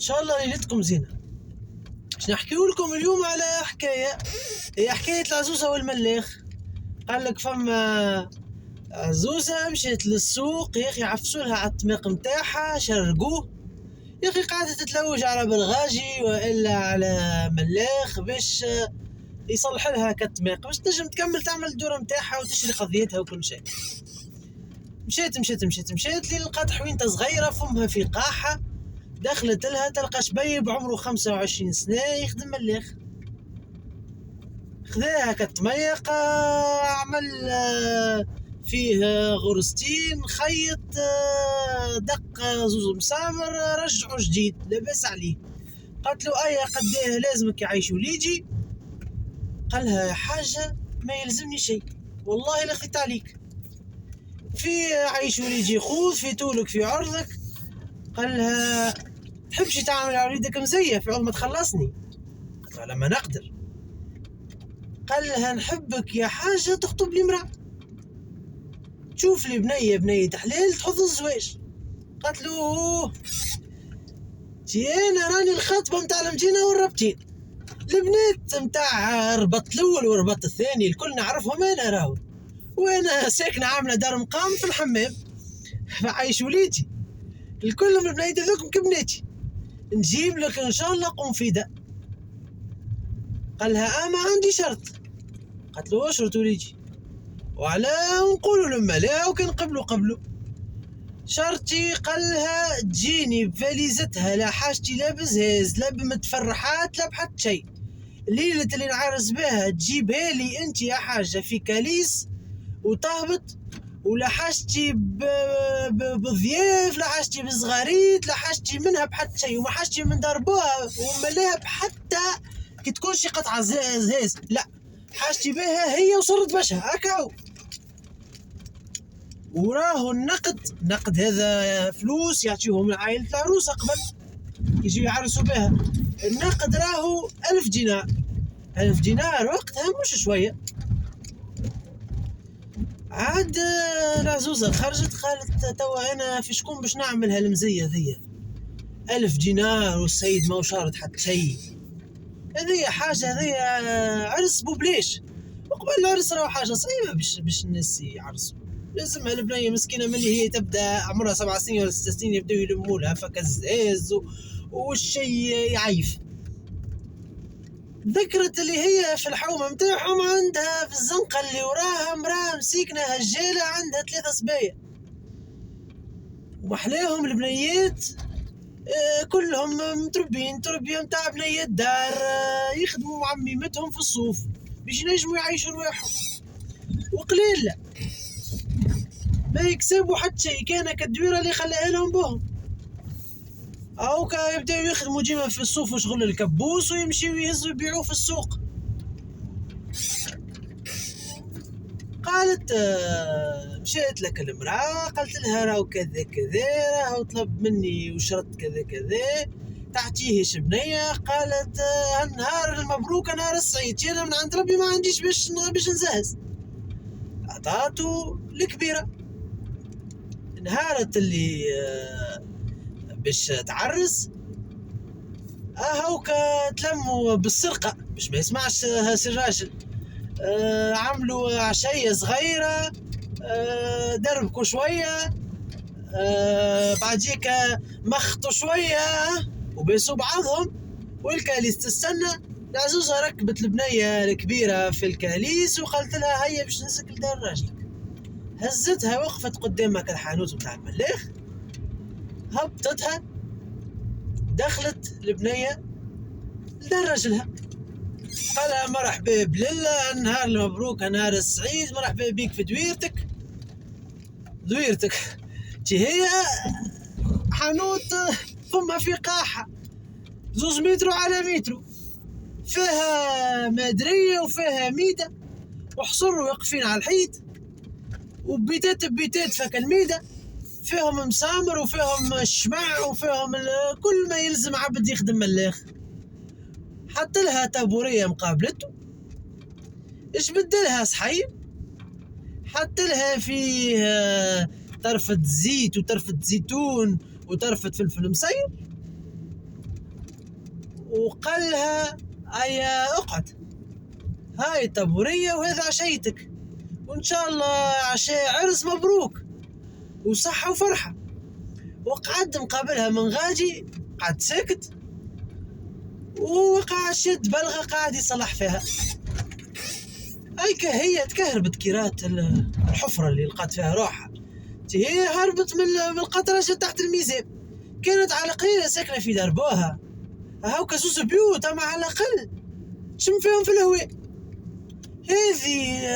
شاء الله ليلتكم زينة. باش نحكيو لكم اليوم على حكاية، هي حكاية العزوزة والملاخ. قال لك فما عزوزة مشيت للسوق يا اخي، عفسولها على الطماق متاعها، شرقوه يا اخي، قاعدة تتلوج على بلغاجي والا على ملاخ باش يصلح لها كالطماق باش تنجم تكمل تعمل الدورة متاعها وتشري قضيتها وكل شيء. مشيت لي لقات حوينتها صغيرة فمها في قاحة، دخلت لها تلقى شبيب عمره 25 سنة يخدم ملاخ، خذاها كالطميق، عمل فيه غرستين، خيط، دق زوز مسامر، رجعه جديد لاباس عليه. قالت له ايه قديه لازمك يعيش وليجي؟ قالها حاجة ما يلزمني شيء والله لا خفيت عليك، في عيش وليجي خوذ في طولك في عرضك. قالها تحبش تعمل على وليدك مزيف عوض ما تخلصني؟ قال ما نقدر. قال لها نحبك يا حاجة تخطب لي مرأة، تشوف لي بنية حلال تحض الزواج. قالت له تي انا راني الخطبة متاع المجينة والربطين، البنات متاع ربط الاول وربط الثاني الكل نعرفهم انا راهو، وانا ساكنة عاملة دار مقام في الحمام عايش وليدي، الكل من البنات هذوكم كبناتي، نجيب لك ان شاء الله قنفذة. قال لها ما عندي شرط. قالت له اشرط وليدي؟ وعلى نقولوا لما لا وكان قبلوا شرطي. قالها تجيني بفاليزتها لا حاجتي لا بزهاز لا بمتفرحات لا بحد شيء، الليلة اللي نعرس بها تجيبها لي انت يا حاجة في كاليس وطهبط، ولا حاجتي بضياف لا حاجتي بصغاريت لا حاجتي منها بحد شيء، وما حاجتي من ضربوها وملاها بحتى كي تكون شي قطعة زهاز، لا حاجتي بها هي وصرت بشها هكاو. وراه النقد هذا فلوس يعطيهم عائلة العروسة قبل يجيو يعرسوا بها، النقد راهو 1000 دينار. 1000 دينار وقتها مش شوية. عاد العزوزة خرجت قالت توا انا في شكون باش نعمل هالمزية ذي، 1000 دينار والسيد ما شارط حتى شيء، هذه حاجة، هذه عرس بوبليش، وقبل العرس راهو حاجة صعيبة باش الناس يعرسوا، لازمها البنية مسكينة ملي هي تبدا عمرها 7 سنين ولا 6 سنين يبداو يلموا لها فك الزاز والشي يعيف. ذكرت اللي هي في الحومة متاعهم عندها في الزنقة اللي وراها مراه مسيكنة هجالة عندها 3 صبايا، ومحلاهم البنيات كلهم متربين تربية متاع بنية دار، يخدموا مع عميمتهم في الصوف باش ينجموا يعيشوا رواحهم، وقليل لا ما يكسبوا حتى شيء، كان كالدويرة اللي خلاها لهم بهم، أو يبداو يخدموا ديما في الصوف وشغل الكبوس ويمشيوا يهزوا يبيعوه في السوق. قالت مشيت لك المرأة قالت لها راهو كذا كذا، راهو طلب مني وشرط كذا كذا، تعطيهش بنية؟ قالت النهار المبروك نهار السعيد، انا من عند ربي ما عنديش باش نزهز. عطاتو الكبيرة نهارت اللي باش تعرس هاوكا تلموا بالسرقة باش ما يسمعش هاس الراجل، عملوا عشية صغيرة، دربكوا شوية، بعديك مخطوا شوية وبيسوا بعضهم، والكاليس تستنى. العزوزة ركبت البنية الكبيرة في الكاليس وقالت لها هيا باش نهزك لدار راجلك، هزتها وقفت قدامك الحانوت متاع الملاخ، هبطتها دخلت البنية لدار راجلها، قالها مرحبا بلله، النهار المبروك نهار السعيد، مرحبا بيك في دويرتك. هي حانوت فما في قاحة 2 متر على متر، فيها مادرية وفيها ميدة وحصر واقفين على الحيط، وبيتات فك الميدة، فيهم مسامر وفيهم الشمع وفيهم كل ما يلزم عبد يخدم ملاخ. حط لها تابورية مقابلته، ايش بدلها صحيح، حط لها فيه طرفة زيت وطرفة زيتون وطرفة فلفل مصير، وقال لها هيا اقعد، هاي طابورية وهذا عشيتك، وإن شاء الله عشاء عرس مبروك وصحة وفرحة. وقعد مقابلها من غاجي، قعد ساكت وقعد شد بلغة قاعد يصلح فيها. هيك هي تكهربت كيرات الحفرة اللي لقات فيها روحها. هي هربت من القطرة جت تحت الميزان، كانت على قليلة ساكنة في دربوها، هاوكا زوز بيوت أما على الأقل تشم فيهم في الهواء. هذه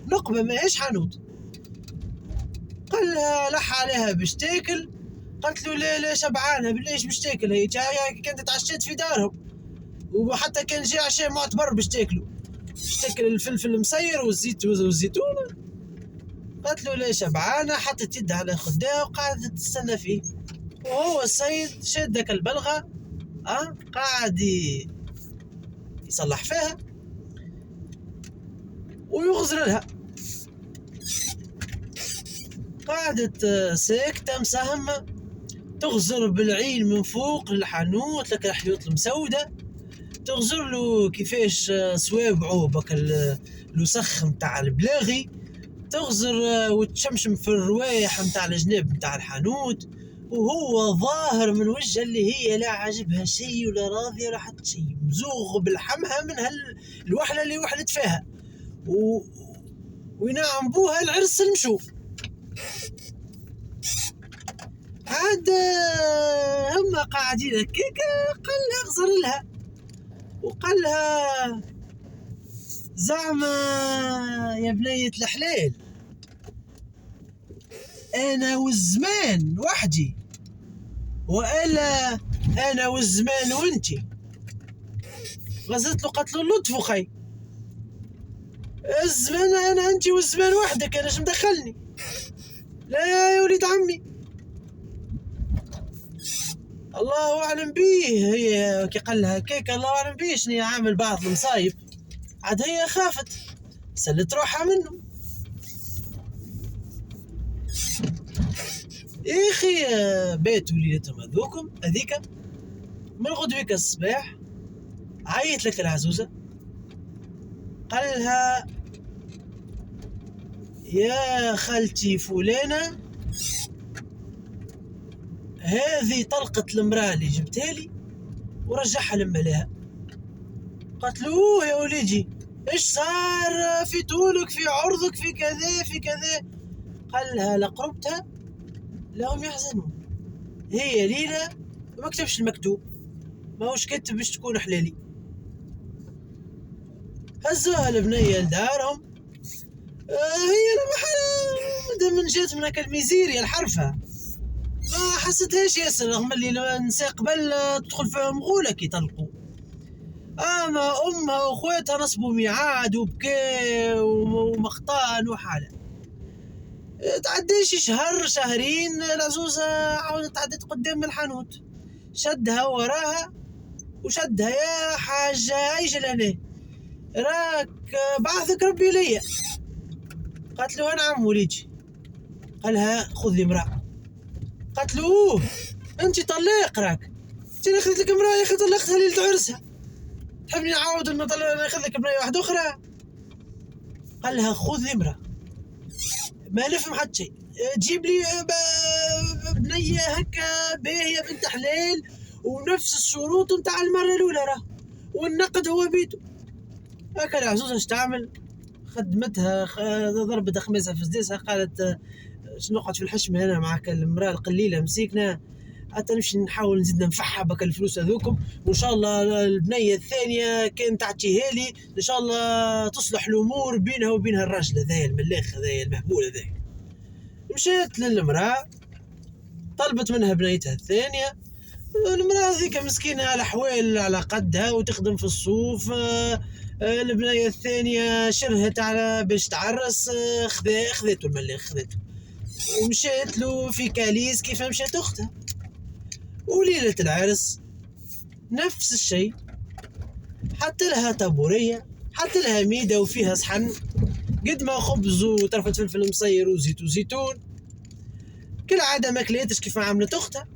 نقبة ماهيش حانوت. قال لها لح عليها باش تاكل، قالت له لا شبعانة بلاش باش تاكل، هي كانت تعشيت في دارهم، وحتى كان جاء عشاء معتبر باش تاكلوا، باش تاكل الفلفل المسير والزيتونة. قالت له لا شبعانة، حطت يدها على خدها وقعدت تستنى فيه. وهو السيد شدك البلغة قاعد يصلح فيها ويغزر لها. قعدت ساكتة مساهمة تغزر بالعين من فوق للحانوت لك الحيوط المسودة، تغزر له كيفاش سوابعه بك الوسخ متاع البلاغي، تغزر وتشمشم في الروايح متاع الجناب متاع الحانوت، وهو ظاهر من وجه اللي هي لا عجبها شيء ولا راضية ولا حتى شيء، مزوغ بالحمها من الوحلة اللي وحلت فيها وينعم بوها العرس المشوف. عاد هم قاعدين هكاك، قال لها اغزر لها وقال لها زعما يا بنية الحلال انا والزمان وحدي، والا انا والزمان وانتي. غزت له قتل اللطف وخي، الزمان انا انتي والزمان وحدك، انا شو مدخلني؟ لا يا وليد عمي، الله اعلم بيه. هي كي قال لها كيك الله اعلم بيه شنو عامل بعض المصايب، عاد هي خافت سلت روحها منه. يا اخي بيتوا ليلتهم هذوكم هذيك من غدويك الصباح عيت لك العزوزة، قال لها يا خالتي فلانة هذه طلقة المرأة اللي جبتها لي ورجعها لملاها. قالت له يا وليدي ايش صار في طولك في عرضك في كذا في كذا؟ قال لها لقربتها لهم يحزنون، هي ليلة ما كتبش المكتوب، ما هوش كتب باش تكون حلالي. هزوها البنية لدارهم، هي من جات من هاك الميزيريا الحرفة ما حستهاش ياسر، رغم اللي النساء قبل تدخل فيهم غولة كي طلقوا. اما امها واخواتها نصبوا ميعاد وبكاء ومخطان وحالة. تعديش شهر شهرين العزوزة عاودت تعدت قدام الحانوت، شدها وراها وشدها يا حاجة ايجي لهنا راك بعثك ربي ليا. قالت له نعم وليدي. قالها خذ لي امرأة. قالت له اوه انت طليق راك، انت اخذت لك امرأة يا اخي طلقتها ليلة عرسها، تحبني نعاود ناخذ لك امرأة واحدة اخرى؟ قال لها خذ لي امرأة ما نفهم حتى شيء، تجيب لي بنية هكا باهية بنت حلال ونفس الشروط نتاع المرة الأولى راه، والنقد هو بيته. هكا العزوزة اش تعمل؟ خدمتها ضربت خميسها في سديسها، قالت شنو نقعد في الحشمة هنا معك المرأة القليلة مسيكنا، حتى نمشي نحاول نزيد نفحها بك الفلوس هذوكم، وان شاء الله البنية الثانية كان تعطيها لي ان شاء الله تصلح الامور بينها وبينها الراجل هذايا الملاخ هذايا المهبول هذايا. مشيت للمرأة طلبت منها بنيتها الثانية، المرأة هذيك مسكينة على حوال على قدها وتخدم في الصوف. البنية الثانية شرهت على باش تعرس، خذيته الملاخ خذيته ومشيت له في كاليس كيف مشيت اختها. وليلة العرس نفس الشيء، حتى لها طابورية، حتى لها ميدة وفيها صحن قد ما خبز وطرفة فلفل مصير وزيت وزيتون، كل عادة ما كليتش كيف ما عملت اختها.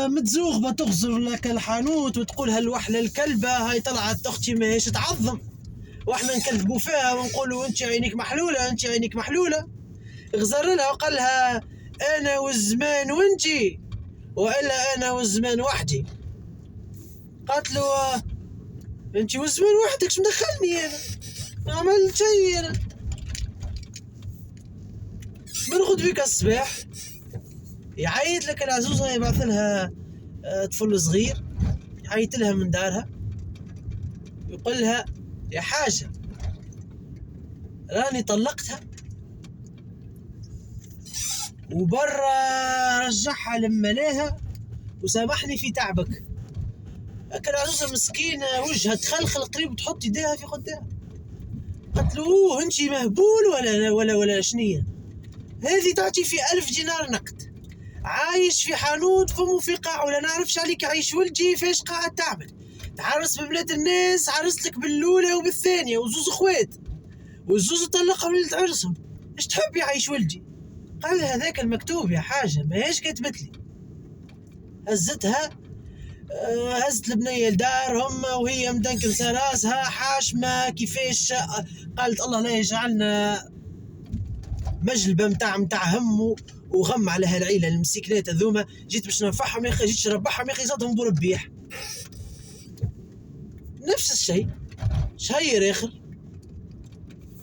متزوغ بتغزر لك الحانوت وتقول هالوحلة الكلبة هاي طلعت أختي ماهيش تعظم، واحنا نكذبوا فيها ونقولوا انت عينك محلولة انت عينك محلولة. غزر لها وقال لها انا والزمان وانتي، والا انا والزمان وحدي. قالت له انت والزمان وحدك شو مدخلني انا؟ ما عملت شيء انا. بنغد بك الصباح يعيط لك العزوزة، يبعث لها طفل صغير يعيط لها من دارها، يقول لها يا حاجة راني طلقتها وبرا رجعها لملاها وسامحني في تعبك. لكن العزوزة مسكينة وجهها تخلخل قريب تحط يديها في خدها. قالت له اوه انتي مهبول ولا شنية؟ هذه تعطي في 1000 دينار نقد، عايش في حانوت فمو في قاع ولا نعرفش عليك عايش ولدي فاش قاعد تعمل؟ تعرس ببلاد الناس، عرستك بالأولى وبالثانية وزوز اخوات والزوز طلقهم اللي تعرسهم، ايش تحب يعيش ولدي؟ قال هذاك المكتوب يا حاجة ماهيش كتبت لي. هزتها هزت البنية لدارهم وهي مدنكلسة راسها حاشمة كيفاش. قالت الله لا يجعلنا مجلبة متاع هم وغم على هالعيلة المسكنات هذوما. جيت باش ننفعهم يا اخي، جيت نربحهم يا اخي زادهم بربيح. نفس الشيء شهير اخر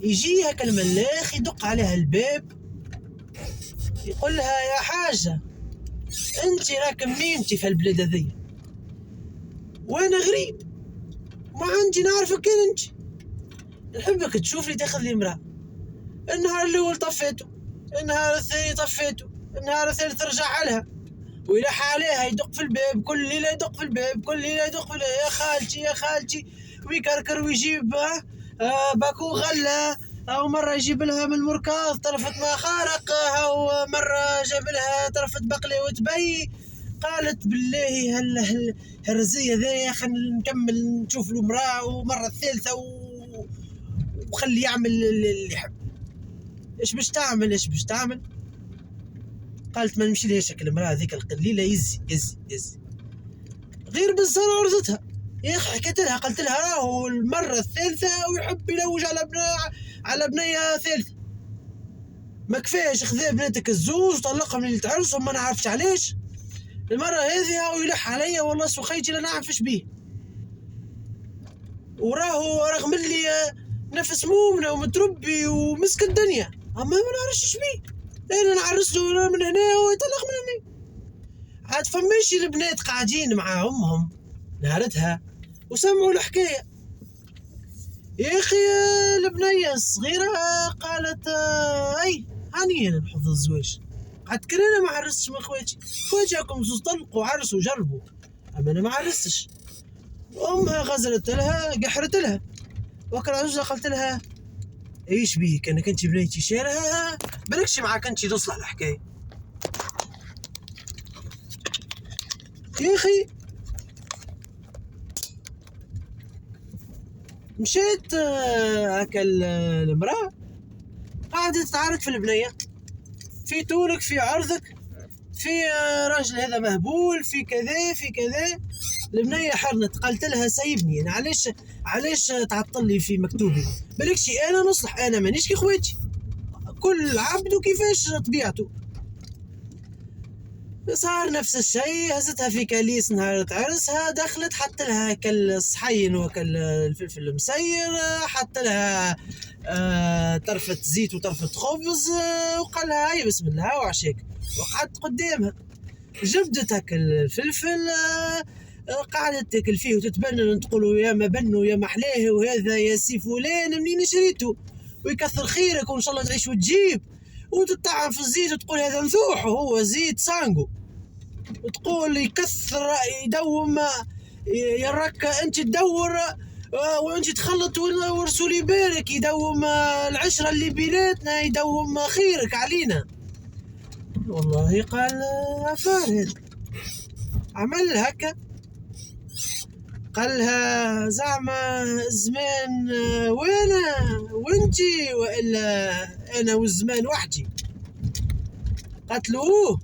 يجي هكا الملاخ يدق عليها الباب يقول لها يا حاجة انت راك ميمتي في البلاد هذي وانا غريب ما عندي نعرفك كان انت، نحبك تشوف لي تاخذ لي امرأة. النهار الاول طفيته، النهار الثاني طفيته، النهار الثالث رجع لها ويلح عليها يدق في الباب كل ليلة، يدق في الباب كل ليلة، يدق في الباب يا خالتي يا خالتي، ويكركر ويجيب باكو غلة، أو مرة يجيب لها من المركاض طرفة ما خارق، أو مرة جاب لها طرفة بقلة وتبي. قالت بالله هالرزية ذي خلينا نكمل نشوف له امرأة ومرة الثالثة وخلي يعمل اللي يحب. ايش باش تعمل ايش باش تعمل؟ قالت ما نمشي ليش المرأة ذيك القليلة يزي يزي يزي غير بالزرع ورزتها. يا اخي حكيت لها قلت لها راهو المرة الثالثة ويحب يلوج على بنية ثالثة، ما كفاش خذا بناتك الزوج وطلقهم اللي تعرسهم ما نعرفش علاش، المرة هذه هو يلح عليا والله سخيتي لا نعرفش بيه، وراهو رغم اللي نفس مؤمنة ومتربي ومسك الدنيا اما ما نعرفش بيه، انا نعرس له من هنا ويطلق من هنا. عاد فماشي البنات قاعدين مع امهم نهارتها وسمعوا الحكايه. يا اخي البنيه الصغيره قالت اي هاني انا نحضر الزواج، قعدت كان انا ما عرستش من خواتي راكم زوز طلقوا وعرسوا وجربوا اما انا ما عرستش. امها غزلت لها قحرت لها وكل عجوزه قالت لها ايش بيك انا كنتي بنيتي شارها بالكش معاك انتي تصلح الحكايه. يا اخي مشيت هكا المراه قاعدة تعارك في البنية، في طولك في عرضك في راجل هذا مهبول في كذا في كذا. البنية حرنت قالت لها سيبني انا علاش تعطل لي في مكتوبي؟ بالكش انا نصلح انا مانيش كي خواتي، كل عبد وكيفاش طبيعته. صار نفس الشيء هزتها في كاليس نهار عرسها، دخلت حط لها كالصحين وكال الفلفل المسير، حط لها طرفة زيت وطرفة خبز وقال لها هاي بسم الله وعشاك، وقعدت قدامها جبدت هاك الفلفل قعدت تاكل فيه وتتبنن تقولوا يا ما بنوا يا ما حلاه وهذا يا سي فلان منين شريته ويكثر خيرك وان شاء الله تعيش وتجيب، وتطعم في الزيت وتقول هذا مذوح وهو زيت سانجو، وتقول يكثر يدوم يراك انت تدور وانت تخلط ورسول يبارك يدوم العشرة اللي بيناتنا يدوم خيرك علينا. والله قال فارد عمل هكا قالها زعما زمان وانا وانتي والا انا والزمان وحدي؟ قالت له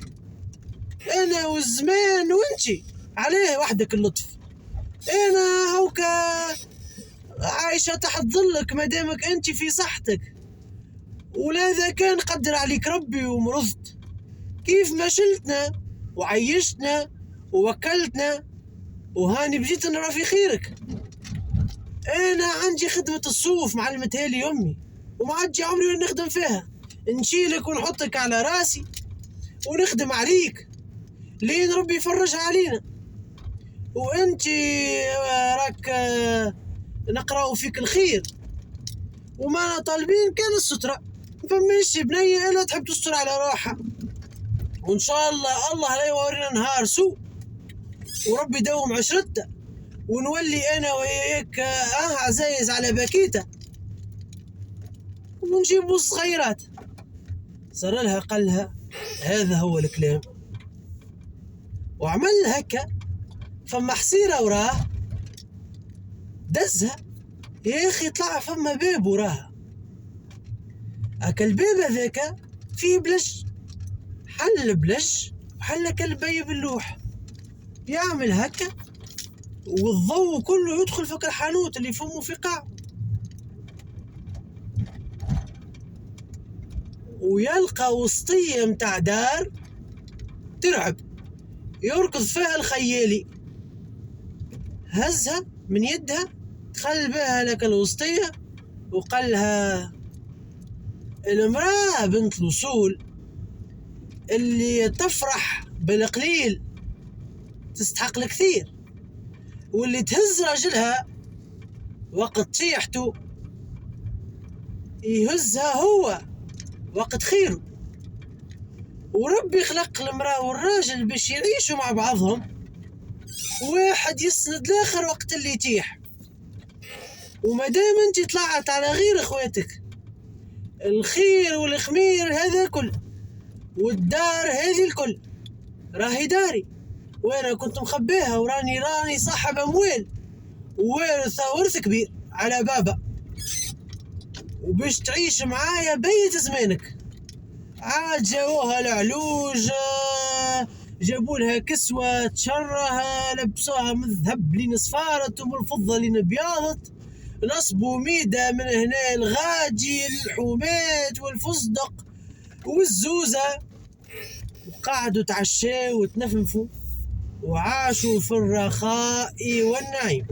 انا والزمان وانتي عليه وحدك اللطف. انا هوكا عايشة تحت ظلك مادامك انتي في صحتك، ولا كان قدر عليك ربي ومرضت، كيف ما شلتنا وعيشتنا ووكلتنا، وهاني بجيت نرى في خيرك. انا عندي خدمة الصوف معلمتها لي امي، ومعجي عمري نخدم فيها، نشيلك ونحطك على راسي ونخدم عليك لين ربي يفرجها علينا. وانتي راك نقرأ فيك الخير، وما طالبين كان السترة، فماش بنية الا تحب تستر على روحها. وان شاء الله لا يورينا نهار سوء، وربي يدوم عشرتنا، ونولي انا وياك عزايز على باكيته، ونجيبوا الصغيرات. صار لها قالها هذا هو الكلام، وعمل هكا. فما حسيرة وراه دزها، يا اخي طلع فما باب وراها، هكا الباب هذاك فيه بلش، حل بلش وحل كالبي باللوح، يعمل هكا والضوء كله يدخل فك الحانوت اللي فمه في قاع، ويلقى وسطية متاع دار ترعب يركض فيها الخيالي، هزها من يدها دخل بها لك الوسطية، وقالها المرأة بنت الوصول اللي تفرح بالقليل تستحق الكثير، واللي تهز راجلها وقت طيحته يهزها هو وقت خيره. وربي خلق المرأة والراجل باش يعيشوا مع بعضهم، واحد يسند الاخر وقت اللي يتيح. ومادام انت طلعت على غير اخواتك، الخير والخمير هذا كل، والدار هذه الكل راهي داري، وانا كنت مخبيها، وراني صاحب اموال ووارثة ورث كبير على بابا، وباش تعيش معايا بيت زمانك. عاد جاوها العلوج، جابوا لها كسوة تشرها، لبسوها من الذهب لين صفارت ومن الفضة لين بياضت، نصبوا ميدة من هنا الغاجي الحومات والفصدق والزوزة، وقعدوا تعشوا وتنفنفوا وعاشوا في الرخاء والنعيم.